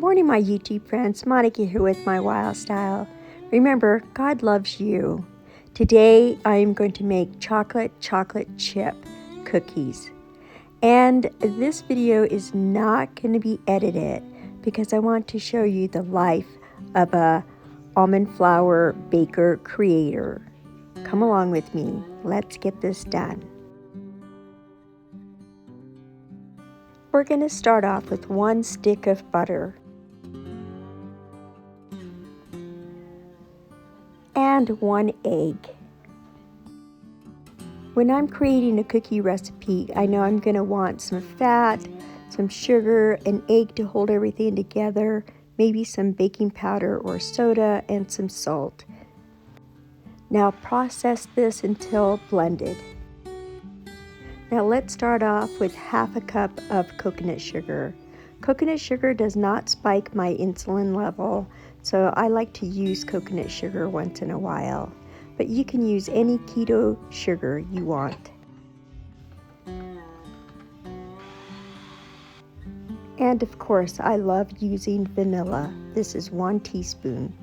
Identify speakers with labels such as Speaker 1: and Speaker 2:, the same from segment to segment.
Speaker 1: morning, my YouTube friends. Monica here with my Wild Style. Remember, God loves you. Today, I am going to make chocolate chip cookies. And this video is not going to be edited because I want to show you the life of a almond flour baker creator. Come along with me. Let's get this done. We're going to start off with 1 stick of butter and 1 egg. When I'm creating a cookie recipe, I know I'm going to want some fat, some sugar, an egg to hold everything together, maybe some baking powder or soda, and some salt. Now process this until blended. Now let's start off with 1/2 cup of coconut sugar. Coconut sugar does not spike my insulin level, so I like to use coconut sugar once in a while. But you can use any keto sugar you want. And of course, I love using vanilla. This is 1 teaspoon.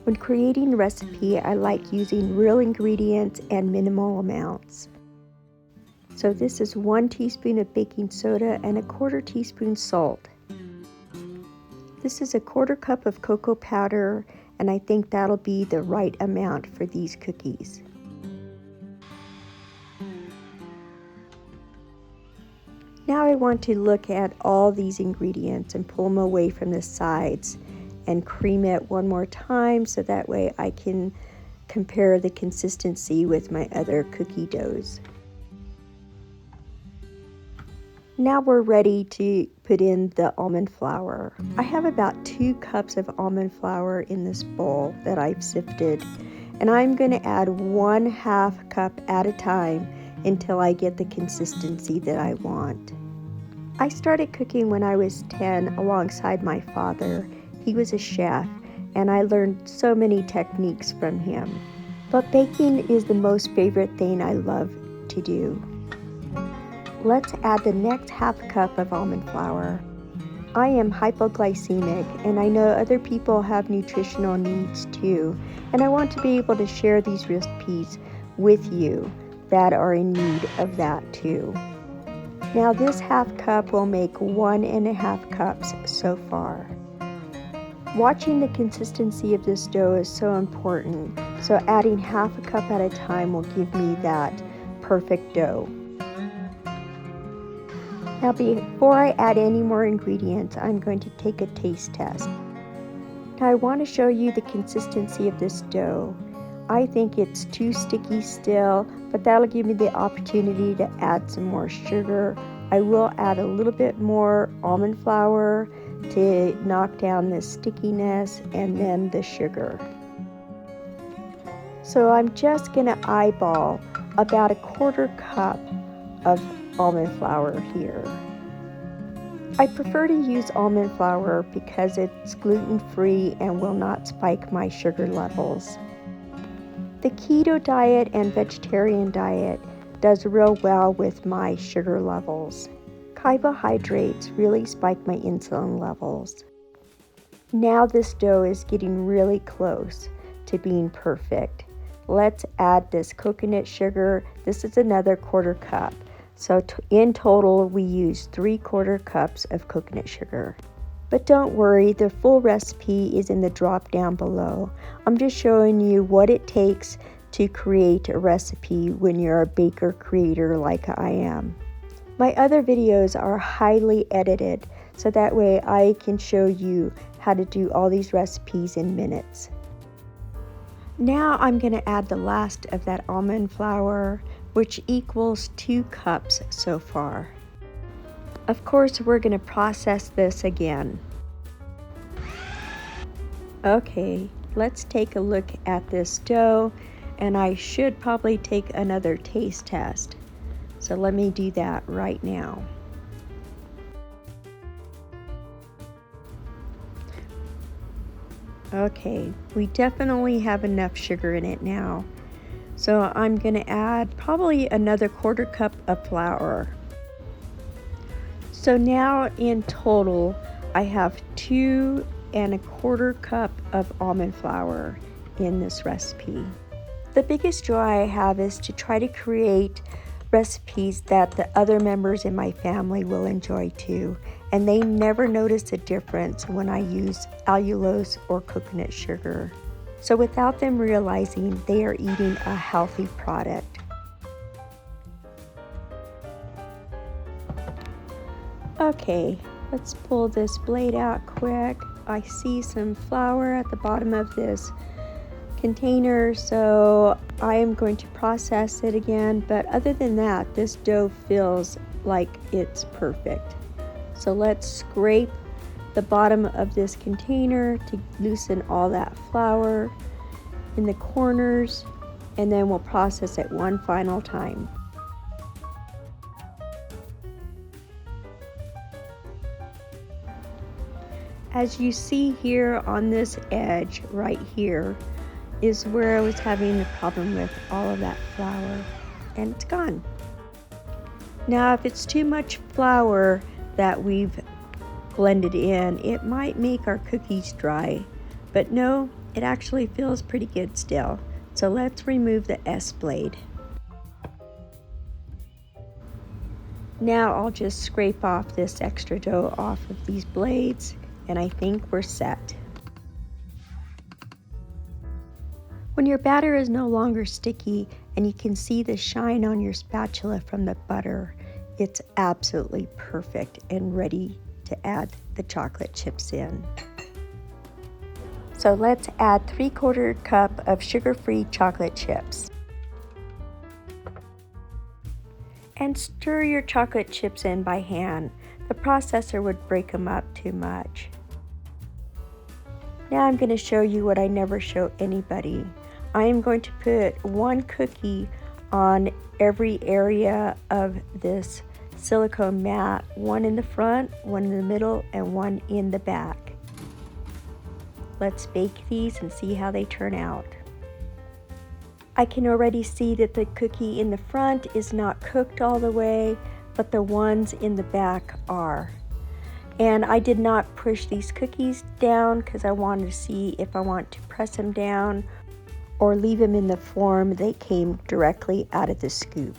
Speaker 1: When creating a recipe, I like using real ingredients and minimal amounts. So this is 1 teaspoon of baking soda and 1/4 teaspoon salt. This is 1/4 cup of cocoa powder, and I think that'll be the right amount for these cookies. Now I want to look at all these ingredients and pull them away from the sides and cream it one more time so that way I can compare the consistency with my other cookie doughs. Now we're ready to put in the almond flour. I have about 2 cups of almond flour in this bowl that I've sifted, and I'm going to add 1/2 cup at a time until I get the consistency that I want. I started cooking when I was 10 alongside my father. He was a chef, and I learned so many techniques from him. But baking is the most favorite thing I love to do. Let's add the next 1/2 cup of almond flour. I am hypoglycemic, and I know other people have nutritional needs too, and I want to be able to share these recipes with you that are in need of that too. Now this 1/2 cup will make 1.5 cups so far. Watching the consistency of this dough is so important, so adding 1/2 cup at a time will give me that perfect dough. Now before I add any more ingredients, I'm going to take a taste test. Now I want to show you the consistency of this dough. I think it's too sticky still, but that'll give me the opportunity to add some more sugar. I will add a little bit more almond flour to knock down the stickiness and then the sugar. So I'm just going to eyeball about 1/4 cup of almond flour here. I prefer to use almond flour because it's gluten-free and will not spike my sugar levels. The keto diet and vegetarian diet does real well with my sugar levels. Carbohydrates really spike my insulin levels. Now this dough is getting really close to being perfect. Let's add this coconut sugar. This is another 1/4 cup. So in total, we use 3/4 cups of coconut sugar. But don't worry, the full recipe is in the drop down below. I'm just showing you what it takes to create a recipe when you're a baker creator like I am. My other videos are highly edited, so that way I can show you how to do all these recipes in minutes. Now I'm going to add the last of that almond flour, which equals 2 cups so far. Of course, we're going to process this again. Okay, let's take a look at this dough, and I should probably take another taste test. So let me do that right now. Okay, we definitely have enough sugar in it now. So I'm going to add probably another 1/4 cup of flour. So now in total, I have 2¼ cup of almond flour in this recipe. The biggest joy I have is to try to create recipes that the other members in my family will enjoy too, and they never notice a difference when I use allulose or coconut sugar. So without them realizing, they are eating a healthy product. Okay, let's pull this blade out quick. I see some flour at the bottom of this container, so I am going to process it again, but other than that, this dough feels like it's perfect. So let's scrape the bottom of this container to loosen all that flour in the corners, and then we'll process it one final time. As you see here on this edge right here is where I was having the problem with all of that flour, and it's gone. Now if it's too much flour that we've blended in, it might make our cookies dry, but no, it actually feels pretty good still. So let's remove the S blade. Now I'll just scrape off this extra dough off of these blades, and I think we're set. When your batter is no longer sticky and you can see the shine on your spatula from the butter, it's absolutely perfect and ready to add the chocolate chips in. So let's add 3/4 cup of sugar-free chocolate chips. And stir your chocolate chips in by hand. The processor would break them up too much. Now I'm going to show you what I never show anybody. I am going to put 1 cookie on every area of this silicone mat, 1 in the front, 1 in the middle, and 1 in the back. Let's bake these and see how they turn out. I can already see that the cookie in the front is not cooked all the way, but the ones in the back are. And I did not push these cookies down because I wanted to see if I want to press them down or leave them in the form they came directly out of the scoop.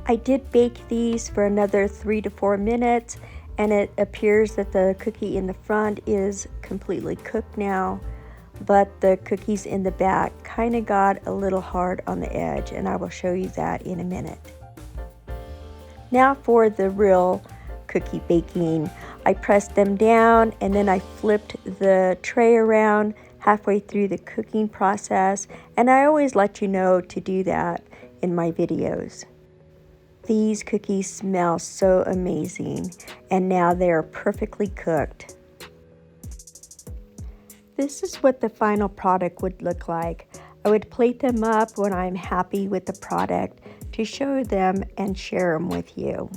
Speaker 1: I did bake these for another 3 to 4 minutes, and it appears that the cookie in the front is completely cooked now, but the cookies in the back kind of got a little hard on the edge, and I will show you that in a minute. Now for the real cookie baking. I pressed them down and then I flipped the tray around halfway through the cooking process, and I always let you know to do that in my videos. These cookies smell so amazing, and now they are perfectly cooked. This is what the final product would look like. I would plate them up when I'm happy with the product to show them and share them with you.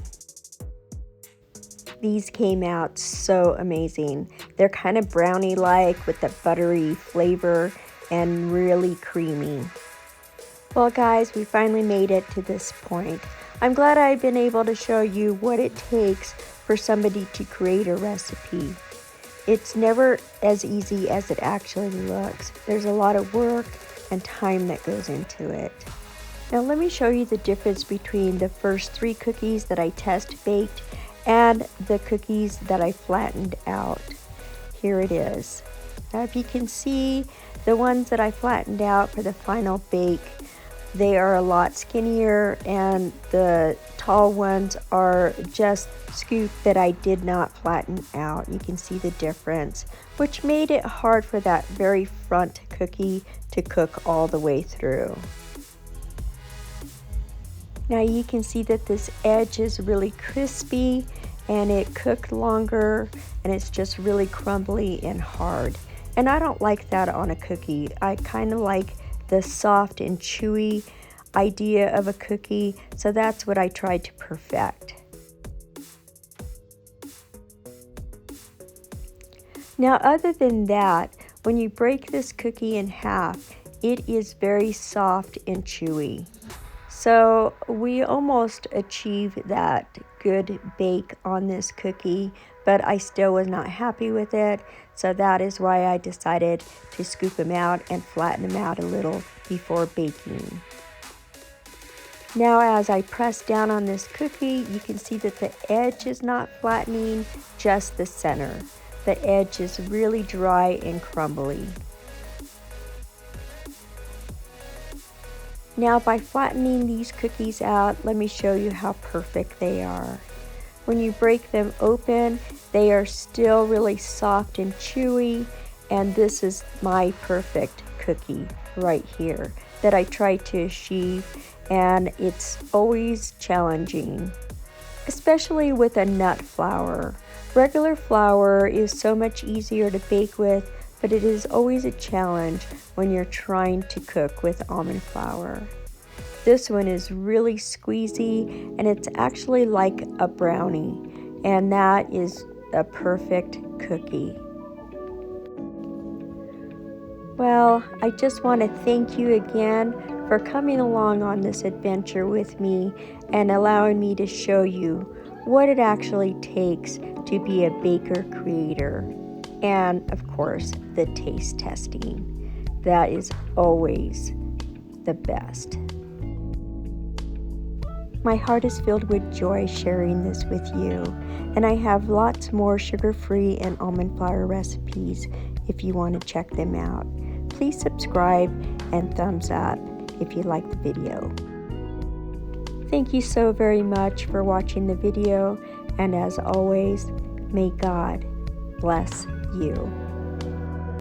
Speaker 1: These came out so amazing. They're kind of brownie-like with the buttery flavor and really creamy. Well guys, we finally made it to this point. I'm glad I've been able to show you what it takes for somebody to create a recipe. It's never as easy as it actually looks. There's a lot of work and time that goes into it. Now let me show you the difference between the first 3 cookies that I test baked and the cookies that I flattened out. Here it is. Now if you can see, the ones that I flattened out for the final bake, they are a lot skinnier, and the tall ones are just scooped that I did not flatten out. You can see the difference, which made it hard for that very front cookie to cook all the way through. Now you can see that this edge is really crispy and it cooked longer, and it's just really crumbly and hard. And I don't like that on a cookie. I kind of like the soft and chewy idea of a cookie, so that's what I tried to perfect. Now other than that, when you break this cookie in half, it is very soft and chewy. So we almost achieved that good bake on this cookie, but I still was not happy with it. So that is why I decided to scoop them out and flatten them out a little before baking. Now as I press down on this cookie, you can see that the edge is not flattening, just the center. The edge is really dry and crumbly. Now by flattening these cookies out, let me show you how perfect they are. When you break them open, they are still really soft and chewy, and this is my perfect cookie right here that I try to achieve, and it's always challenging, especially with a nut flour. Regular flour is so much easier to bake with, but it is always a challenge when you're trying to cook with almond flour. This one is really squeezy, and it's actually like a brownie, and that is a perfect cookie. Well, I just want to thank you again for coming along on this adventure with me and allowing me to show you what it actually takes to be a baker creator. And of course, the taste testing. That is always the best. My heart is filled with joy sharing this with you, and I have lots more sugar-free and almond flour recipes if you want to check them out. Please subscribe and thumbs up if you like the video. Thank you so very much for watching the video, and as always, may God bless you.